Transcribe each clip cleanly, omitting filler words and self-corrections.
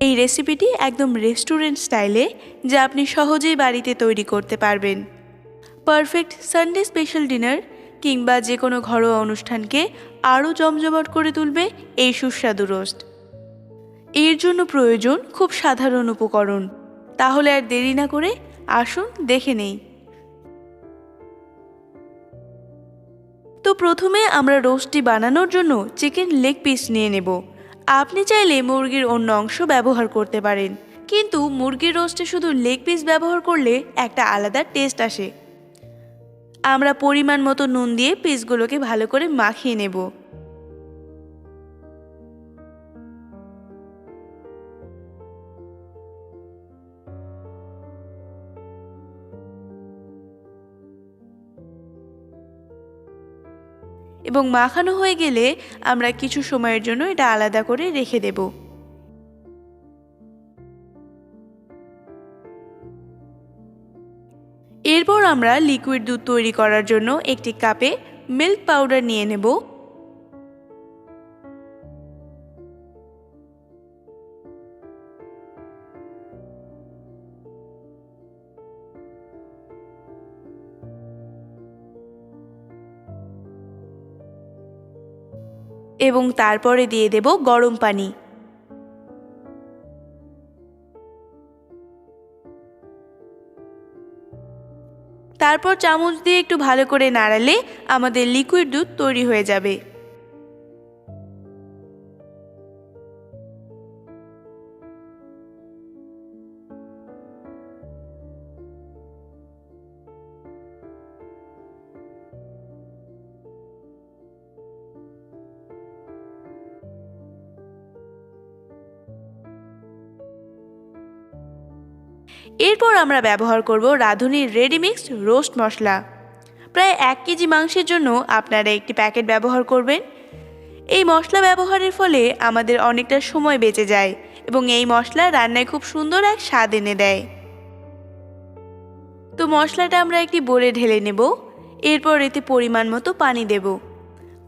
এই রেসিপিটি একদম রেস্টুরেন্ট স্টাইলে, যা আপনি সহজেই বাড়িতে তৈরি করতে পারবেন। পারফেক্ট সানডে স্পেশাল ডিনার কিংবা যে কোনো ঘরোয়া অনুষ্ঠানকে আরও জমজমাট করে তুলবে এই সুস্বাদু রোস্ট। এর জন্য প্রয়োজন খুব সাধারণ উপকরণ। তাহলে আর দেরি না করে আসুন দেখে নেই। তো প্রথমে আমরা রোস্টটি বানানোর জন্য চিকেন লেগ পিস নিয়ে নেব। আপনি চাইলে মুরগির অন্য অংশ ব্যবহার করতে পারেন, কিন্তু মুরগির রোস্টে শুধু লেগ পিস ব্যবহার করলে একটা আলাদা টেস্ট আসে। আমরা পরিমাণ মতো নুন দিয়ে পিসগুলোকে ভালো করে মাখিয়ে নেব। এবং মাখানো হয়ে গেলে আমরা কিছু সময়ের জন্য এটা আলাদা করে রেখে দেব। এরপর আমরা লিকুইড দুধ তৈরি করার জন্য একটি কাপে মিল্ক পাউডার নিয়ে নেব। এবং তারপরে দিয়ে দেব গরম পানি। তারপর চামচ দিয়ে একটু ভালো করে নাড়ালে আমাদের লিকুইড দুধ তৈরি হয়ে যাবে। এরপর আমরা ব্যবহার করব রাঁধুনির রেডিমিক্স রোস্ট মশলা। প্রায় 1 কেজি মাংসের জন্য আপনারা একটি প্যাকেট ব্যবহার করবেন। এই মশলা ব্যবহারের ফলে আমাদের অনেকটা সময় বেঁচে যায় এবং এই মশলা রান্নায় খুব সুন্দর এক স্বাদ এনে দেয়। তো মশলাটা আমরা একটি বোলে ঢেলে নেব। এরপর এতে পরিমাণ মতো পানি দেব।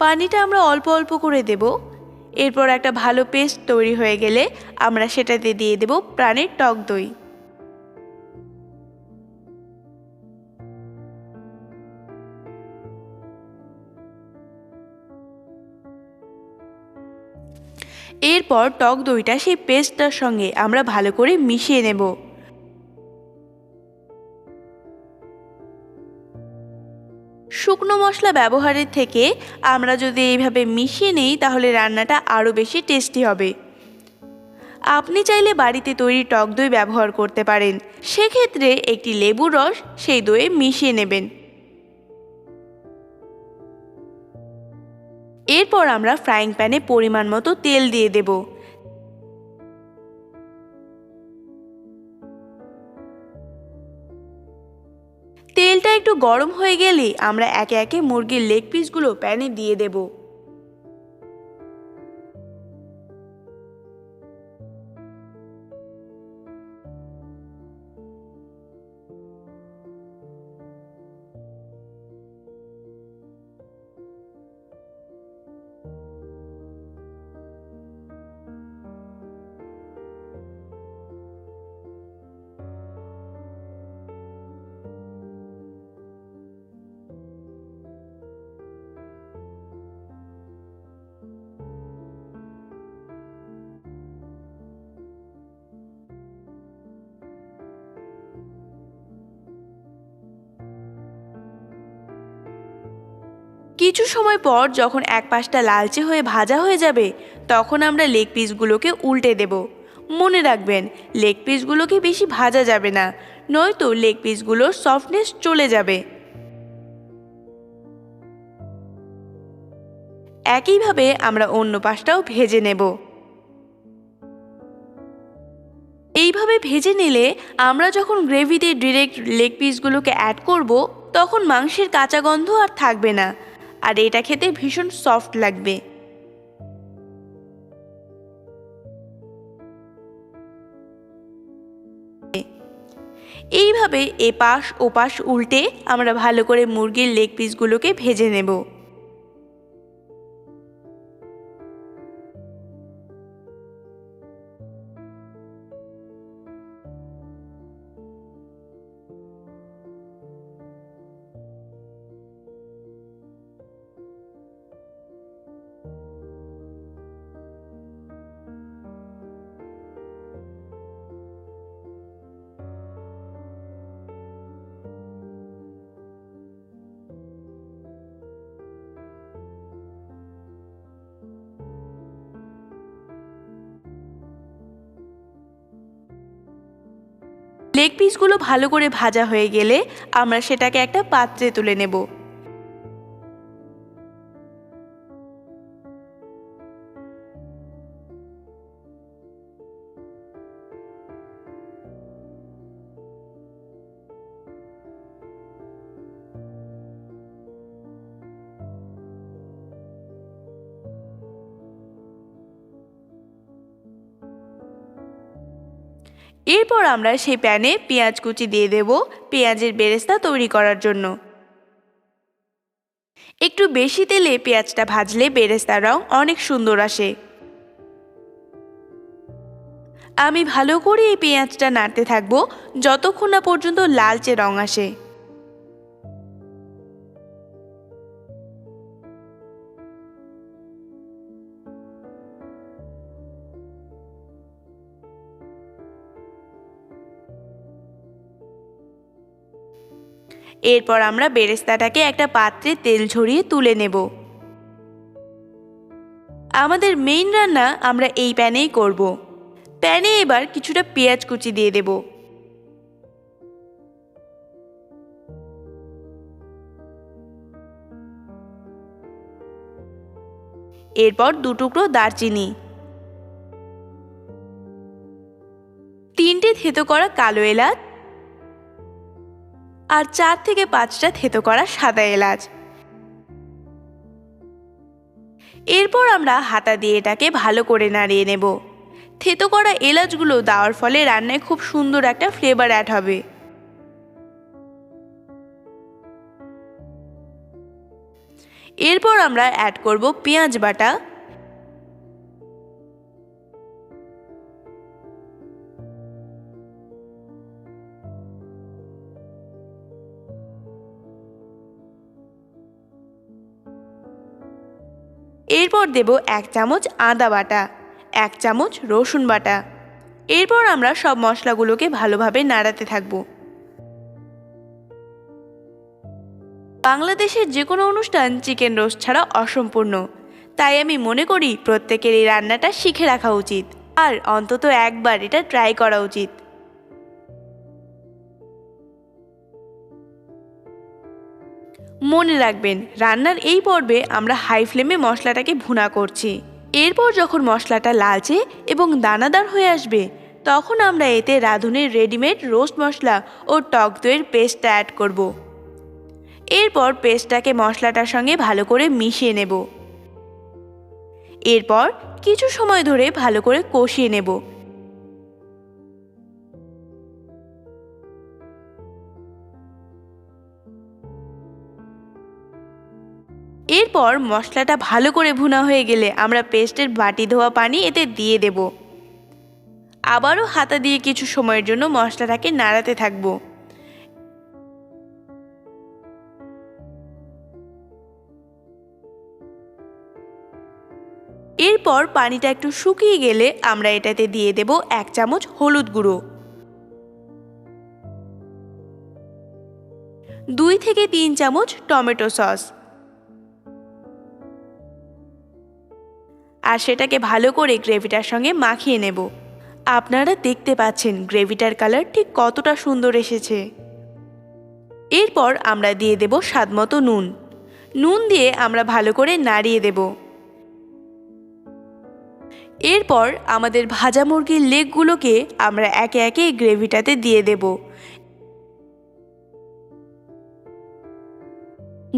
পানিটা আমরা অল্প অল্প করে দেব। এরপর একটা ভালো পেস্ট তৈরি হয়ে গেলে আমরা সেটাতে দিয়ে দেব প্রাণের টক দই। এরপর টক দইটা সেই পেস্টটার সঙ্গে আমরা ভালো করে মিশিয়ে নেব। শুকনো মশলা ব্যবহারের থেকে আমরা যদি এইভাবে মিশিয়ে নেই তাহলে রান্নাটা আরও বেশি টেস্টি হবে। আপনি চাইলে বাড়িতে তৈরি টক দই ব্যবহার করতে পারেন। সেক্ষেত্রে একটি লেবুর রস সেই দইয়ে মিশিয়ে নেবেন। এরপর আমরা ফ্রাইং প্যানে পরিমাণ মতো তেল দিয়ে দেব। তেলটা একটু গরম হয়ে গেলে আমরা একে একে মুরগির লেগ পিসগুলো প্যানে দিয়ে দেব। কিছু সময় পর যখন এক পাশটা লালচে হয়ে ভাজা হয়ে যাবে তখন আমরা লেগ পিসগুলোকে উল্টে দেব। মনে রাখবেন, লেগ পিসগুলোকে বেশি ভাজা যাবে না, নয়তো লেগ পিসগুলোর সফটনেস চলে যাবে। একইভাবে আমরা অন্য পাশটাও ভেজে নেব। এইভাবে ভেজে নিলে আমরা যখন গ্রেভিতে ডিরেক্ট লেগ পিসগুলোকে অ্যাড করব তখন মাংসের কাঁচা গন্ধ আর থাকবে না, আর এটা খেতে ভীষণ সফট লাগবে। এইভাবে এপাশ ওপাশ উল্টে আমরা ভালো করে মুরগির লেগ পিসগুলোকে ভেজে নেব। লেগ পিসগুলো ভালো করে ভাজা হয়ে গেলে আমরা সেটাকে একটা পাত্রে তুলে নেব। এরপর আমরা সেই প্যানে পেঁয়াজ কুচি দিয়ে দেব পেঁয়াজের বেরেস্তা তৈরি করার জন্য। একটু বেশি তেলে পেঁয়াজটা ভাজলে বেরেস্তার রং অনেক সুন্দর আসে। আমি ভালো করে এই পেঁয়াজটা নাড়তে থাকবো যতক্ষণ না পর্যন্ত লালচে রং আসে। এরপর আমরা বেরেস্তাটাকে একটা পাত্রে তেল ঝরিয়ে তুলে নেব। আমাদের মেইন রান্না আমরা এই প্যানেই করব। প্যানে এবার কিছুটা পেঁয়াজ কুচি দিয়ে দেব। এরপর 2 টুকরো দারচিনি, 3টে থেতো করা কালো এলাচ আর 4 থেকে 5টা থেতো করা সাদা এলাচ। এরপর আমরা হাতা দিয়ে এটাকে ভালো করে নাড়িয়ে নেব। থেতো করা এলাচগুলো দেওয়ার ফলে রান্নায় খুব সুন্দর একটা ফ্লেভার অ্যাড হবে। এরপর আমরা অ্যাড করব পেঁয়াজ বাটা, এরপর দেব 1 চামচ আদা বাটা, 1 চামচ রসুন বাটা। এরপর আমরা সব মশলাগুলোকে ভালোভাবে নাড়াতে থাকব। বাংলাদেশের যে কোনো অনুষ্ঠান চিকেন রোস্ট ছাড়া অসম্পূর্ণ, তাই আমি মনে করি প্রত্যেকের এই রান্নাটা শিখে রাখা উচিত আর অন্তত একবার এটা ট্রাই করা উচিত। মনে রাখবেন, রান্নার এই পর্বে আমরা হাই ফ্লেমে মশলাটাকে ভুনা করছি। এরপর যখন মশলাটা লালচে এবং দানাদার হয়ে আসবে তখন আমরা এতে রাঁধুনির রেডিমেড রোস্ট মশলা ও টক দইয়ের পেস্টটা অ্যাড করব। এরপর পেস্টটাকে মশলাটার সঙ্গে ভালো করে মিশিয়ে নেব। এরপর কিছু সময় ধরে ভালো করে কষিয়ে নেব। এরপর মশলাটা ভালো করে ভুনা হয়ে গেলে আমরা পেস্টের বাটি ধোয়া পানি এতে দিয়ে দেব। আবারও হাতা দিয়ে কিছু সময়ের জন্য মশলাটাকে নাড়াতে থাকবো। এরপর পানিটা একটু শুকিয়ে গেলে আমরা এটাতে দিয়ে দেব 1 চামচ হলুদ গুঁড়ো, 2 থেকে 3 চামচ টমেটো সস, আর সেটাকে ভালো করে গ্রেভিটার সঙ্গে মাখিয়ে নেব। আপনারা দেখতে পাচ্ছেন গ্রেভিটার কালার ঠিক কতটা সুন্দর এসেছে। এরপর আমরা দিয়ে দেব স্বাদমতো নুন। নুন দিয়ে আমরা ভালো করে নাড়িয়ে দেব। এরপর আমাদের ভাজা মুরগির লেগগুলোকে আমরা একে একে এই গ্রেভিটাতে দিয়ে দেব।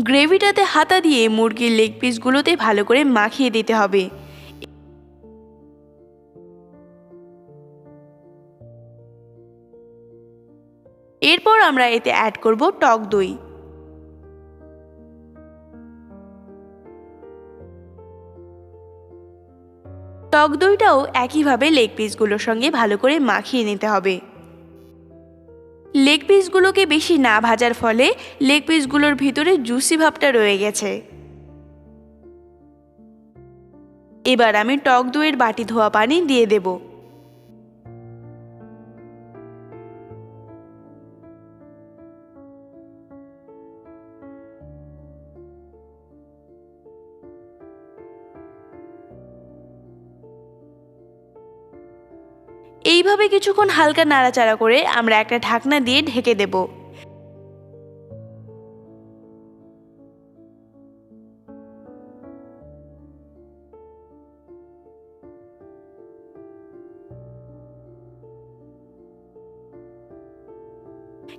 গ্রেভিটাতে হাতা দিয়ে মুরগির লেগ পিসগুলোতে ভালো করে মাখিয়ে দিতে হবে। এরপর আমরা এতে অ্যাড করব টক দই। টক দইটাও একইভাবে লেগ পিসগুলোর সঙ্গে ভালো করে মাখিয়ে নিতে হবে। লেগ পিসগুলোকে বেশি না ভাজার ফলে লেগ পিসগুলোর ভিতরে জুসি ভাবটা রয়ে গেছে। এবার আমি টক দইয়ের বাটি ধোয়া পানি দিয়ে দেব। এইভাবে কিছুক্ষণ হালকা নাড়াচাড়া করে আমরা একটা ঢাকনা দিয়ে ঢেকে দেব।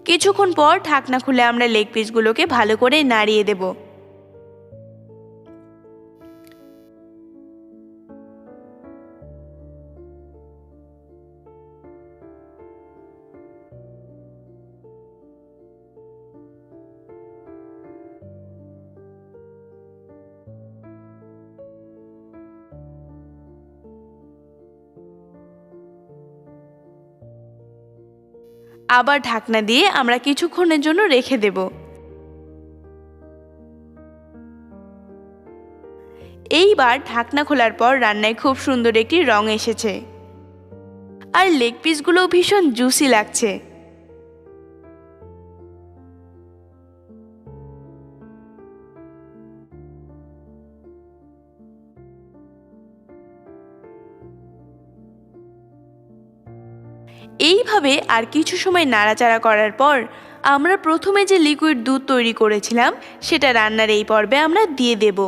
কিছুক্ষণ পর ঢাকনা খুলে আমরা লেগ পিসগুলোকে ভালো করে নাড়িয়ে দেব। আবার ঢাকনা দিয়ে আমরা কিছুক্ষণের জন্য রেখে দেব। এইবার ঢাকনা খোলার পর রান্নায় খুব সুন্দর একটি রং এসেছে, আর লেগ পিসগুলো ভীষণ জুসি লাগছে। এইভাবে আর কিছু সময় নাড়াচাড়া করার পর আমরা প্রথমে যে লিকুইড দুধ তৈরি করেছিলাম সেটা রান্নার এই পর্বে আমরা দিয়ে দেব।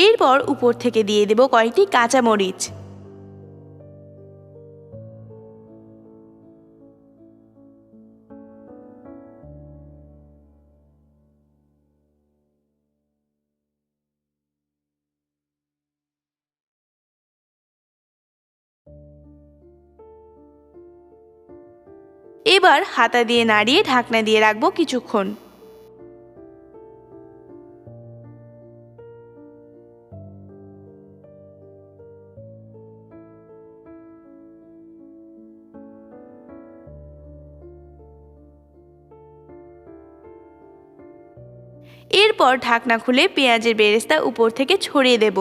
এরপর উপর থেকে দিয়ে দেব কয়েকটি কাঁচামরিচ। এবার হাতা দিয়ে নাড়িয়ে ঢাকনা দিয়ে রাখবো কিছুক্ষণ। এরপর ঢাকনা খুলে পেঁয়াজের বেরেস্তা উপর থেকে ছড়িয়ে দেব।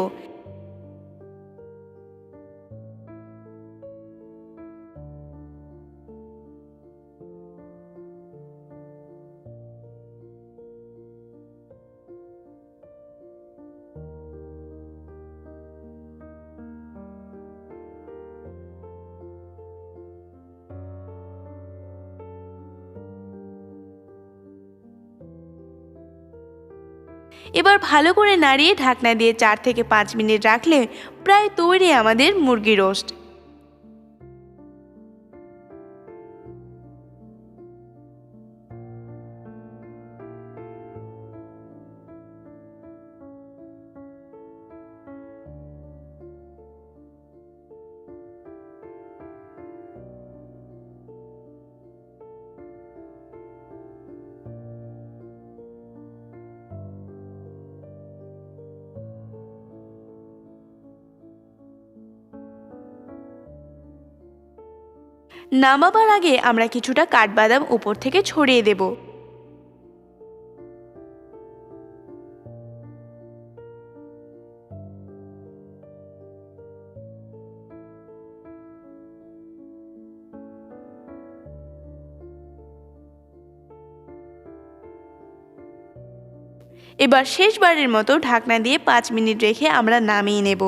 এবার ভালো করে নাড়িয়ে ঢাকনা দিয়ে 4 থেকে 5 মিনিট রাখলে প্রায় তৈরি আমাদের মুরগি রোস্ট। নামাবার আগে আমরা কিছুটা কাঠবাদাম উপর থেকে ছড়িয়ে দেব। এবার শেষবারের মতো ঢাকনা দিয়ে 5 মিনিট রেখে আমরা নামিয়ে নেব।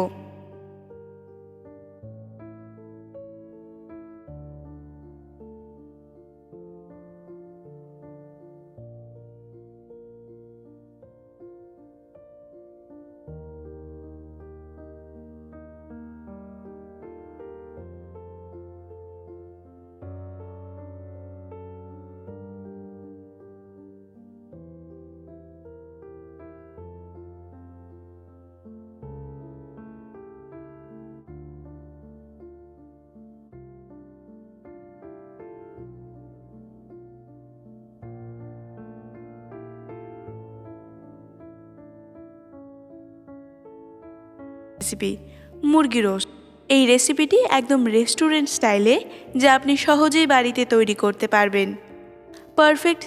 রেসিপি মুরগি রোস্ট। এই রেসিপিটি একদম রেস্টুরেন্ট স্টাইলে, যা আপনি সহজেই বাড়িতে তৈরি করতে পারবেন। পারফেক্ট